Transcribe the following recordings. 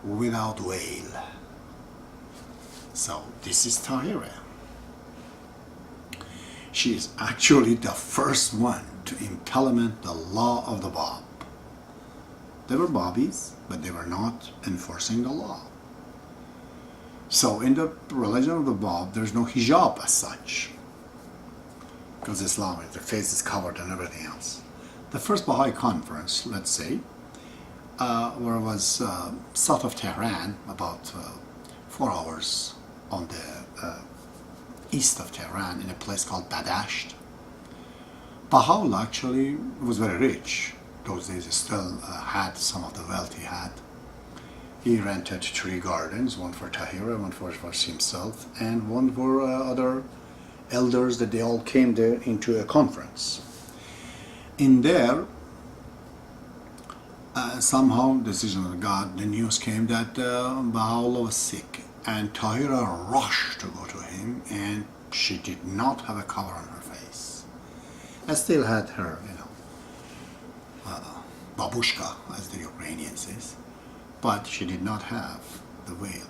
without veil. So this is Tahira. She is actually the first one to implement the law of the Bab. They were Babis, but they were not enforcing the law. So in the religion of the Bab, there's no hijab as such, because Islam, the face is covered and everything else. The first Baha'i conference, let's say, where it was south of Tehran, about 4 hours on the east of Tehran, in a place called Badasht. Baha'ullah actually was very rich. Those days he still had some of the wealth he had. He rented 3 gardens, one for Tahira, one for himself, and one for other elders that they all came there into a conference. In there, somehow, decision of God, the news came that Baha'u'llah was sick, and Tahira rushed to go to him, and she did not have a cover on her face. I still had her, babushka, as the Ukrainian says, but she did not have the veil.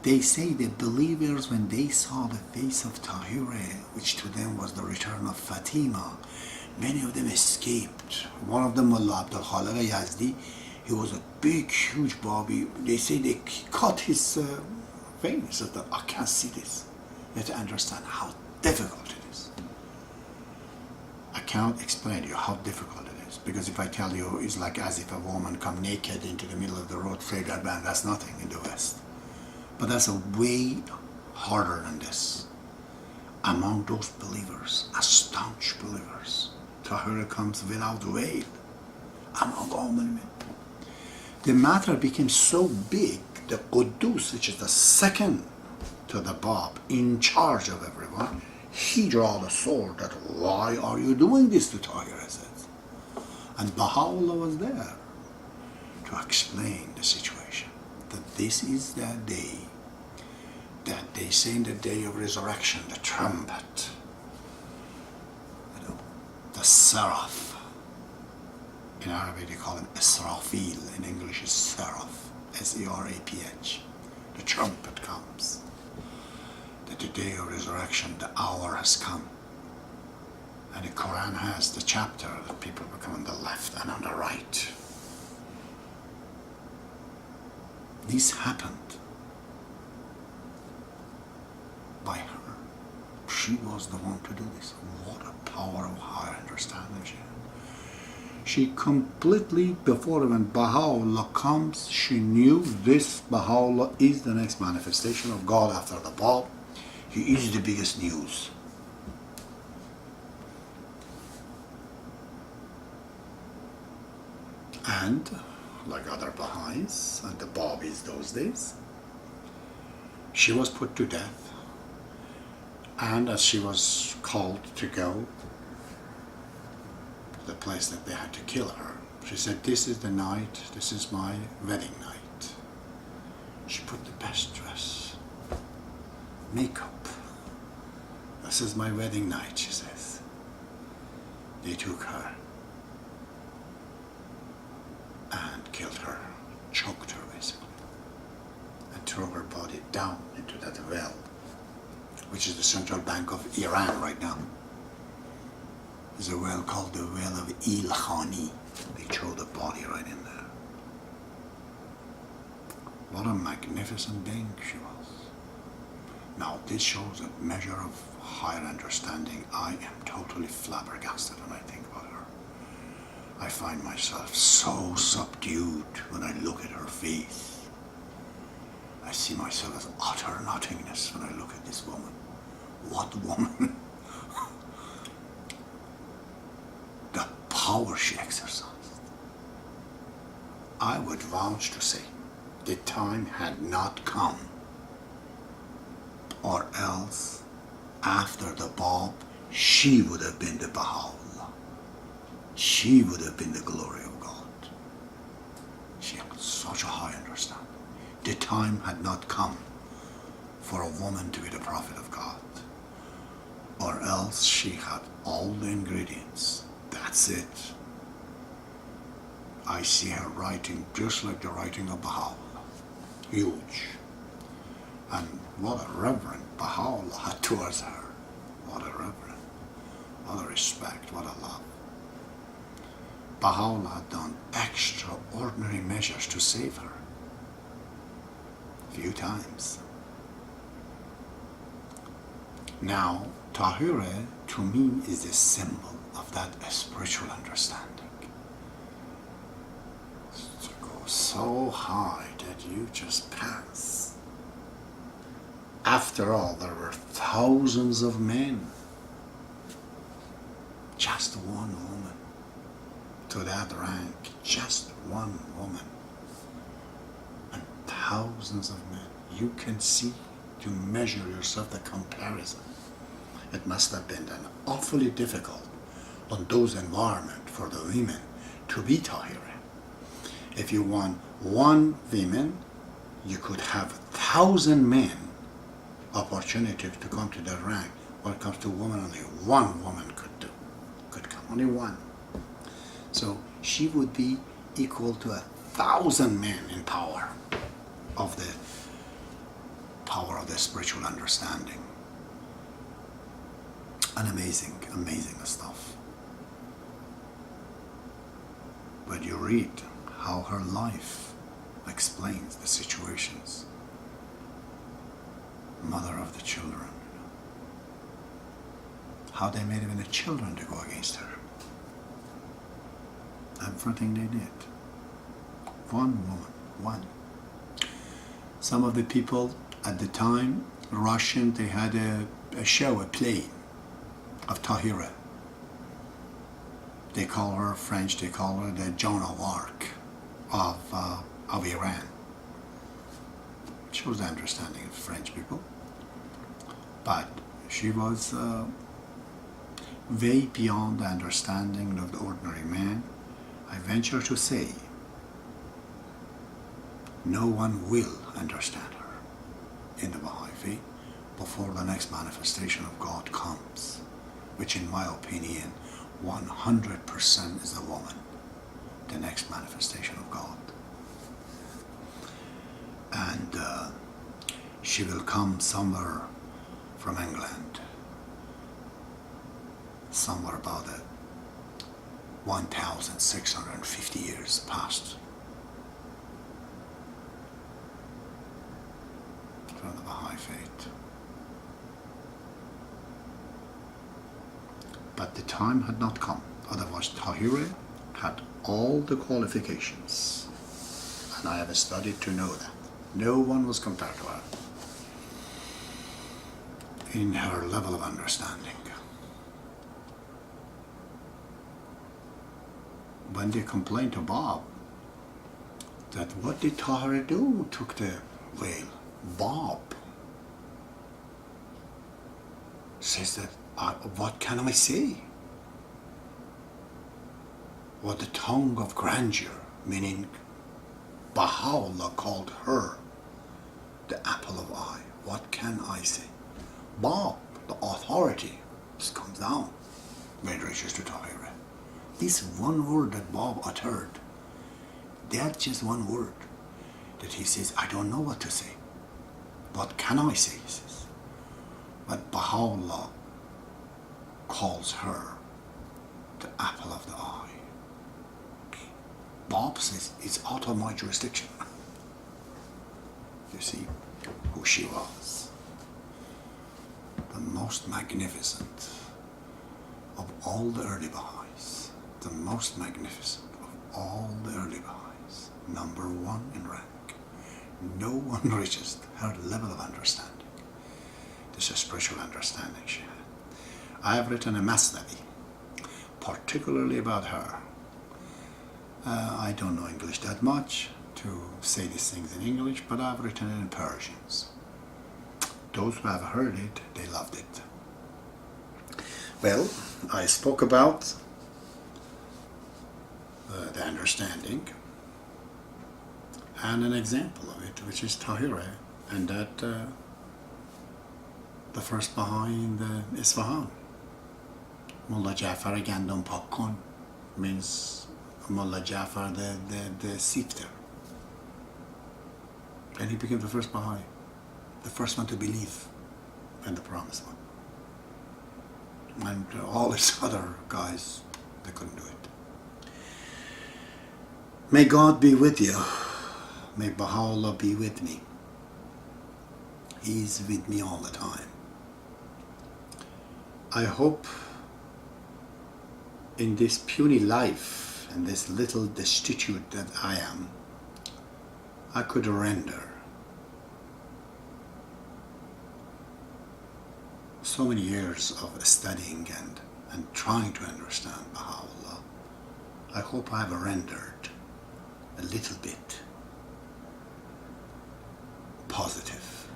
They say the believers, when they saw the face of Tahira, which to them was the return of Fatima, many of them escaped. One of them, Mullah Abdul Khaliq Yazdi, he was a big, huge Babi. They say they cut his vein. He said, I can't see this. You have to understand how difficult it is. I can't explain to you how difficult it is, because if I tell you, it's like as if a woman come naked into the middle of the road, say that, man, that's nothing in the West. But that's a way harder than this. Among those believers, as staunch believers, Tahira comes without veil among all men. The matter became so big, the Quddus, which is the second to the Bab, in charge of everyone, he drew the sword that, why are you doing this to Tahira, says. And Baha'u'llah was there to explain the situation, that this is that day, that they say in the day of resurrection, the trumpet, the seraph. In Arabic they call him Israfil, in English is seraph, S-E-R-A-P-H. The trumpet comes. That the day of resurrection, the hour has come. And the Quran has the chapter that people become on the left and on the right. This happened by her. She was the one to do this. What a power of higher understanding she had. She completely, before when Baha'u'llah comes, she knew this Baha'u'llah is the next manifestation of God after the Bab. He is the biggest news. And, like other Baha'is and the Babis those days, she was put to death. And as she was called to go to the place that they had to kill her, she said, this is the night, this is my wedding night. She put the best dress, makeup. This is my wedding night, she says. They took her and killed her, choked her basically, and threw her body down into that well, which is the central bank of Iran right now. There's a well called the well of Il Khani. They throw the body right in there. What a magnificent being she was. Now this shows a measure of higher understanding. I am totally flabbergasted when I think about her. I find myself so subdued when I look at her face. I see myself as utter nothingness when I look at this woman. What woman? The power she exercised. I would vouch to say the time had not come, or else after the Bab, she would have been the Baha'ullah. She would have been the glory of God. She had such a high understanding. The time had not come for a woman to be the prophet of God, or else she had all the ingredients. That's it. I see her writing just like the writing of Baha'u'llah. huge. And what a reverence Baha'ullah had towards her. What a reverence, what a respect, what a love. Baha'ullah had done extraordinary measures to save her. Few times. Now, Tahira to me is a symbol of that spiritual understanding. To go so high that you just pass. After all, there were thousands of men. Just one woman. To that rank, just one woman. And thousands of men. You can see, to measure yourself, the comparison. It must have been an awfully difficult on those environment for the women to be Tahira. If you want one woman, you could have 1,000 men opportunity to come to that rank. When it comes to women, only one woman could come, only one. So she would be equal to 1,000 men in power of the spiritual understanding. An amazing stuff. But you read how her life explains the situations. Mother of the children. How they made even the children to go against her. Everything they did. One woman, one. Some of the people at the time, Russian, they had a show, a play of Tahira. They call her, French, they call her the Joan of Arc of Iran. Shows the understanding of French people. But she was way beyond the understanding of the ordinary man. I venture to say, no one will understand her in the Baha'i faith before the next manifestation of God comes, which in my opinion 100% is a woman, the next manifestation of God. And she will come somewhere from England, somewhere about 1,650 years past from the Baha'i faith. But the time had not come. Otherwise, Tahira had all the qualifications. And I have studied to know that. No one was compared to her in her level of understanding. When they complained to Bob that what did Tahira do, took the veil, Bob says that, what can I say? What the tongue of grandeur, meaning Baha'ullah called her the apple of eye. What can I say? Bob, the authority, just comes down when it reaches to Tahira. This one word that Bob uttered, that's just one word that he says, I don't know what to say. What can I say, he says. But Baha'u'llah calls her the apple of the eye. Bob says, it's out of my jurisdiction. You see who she was. The most magnificent of all the early Baha'is. The most magnificent of all the early Baha'is. Number one in rank. No one reaches her level of understanding. This is spiritual understanding she had. I have written a Masnavi, particularly about her. I don't know English that much to say these things in English, but I've written it in Persians. Those who have heard it, they loved it. Well, I spoke about the understanding and an example of it, which is Tahira, and that the first Baha'i in the Isfahan. Mullah Jafar Gandum Pakun means Mullah Jafar the sifter. And he became the first Baha'i, the first one to believe in the promised one. And all his other guys, they couldn't do it. May God be with you. May Baha'ullah be with me. He's with me all the time. I hope in this puny life and this little destitute that I am, I could render so many years of studying and trying to understand Baha'u'llah. I hope I have rendered a little bit positive.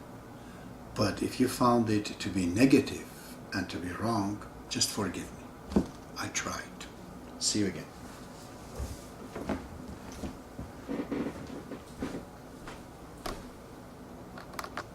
But if you found it to be negative and to be wrong, just forgive me. I tried. See you again.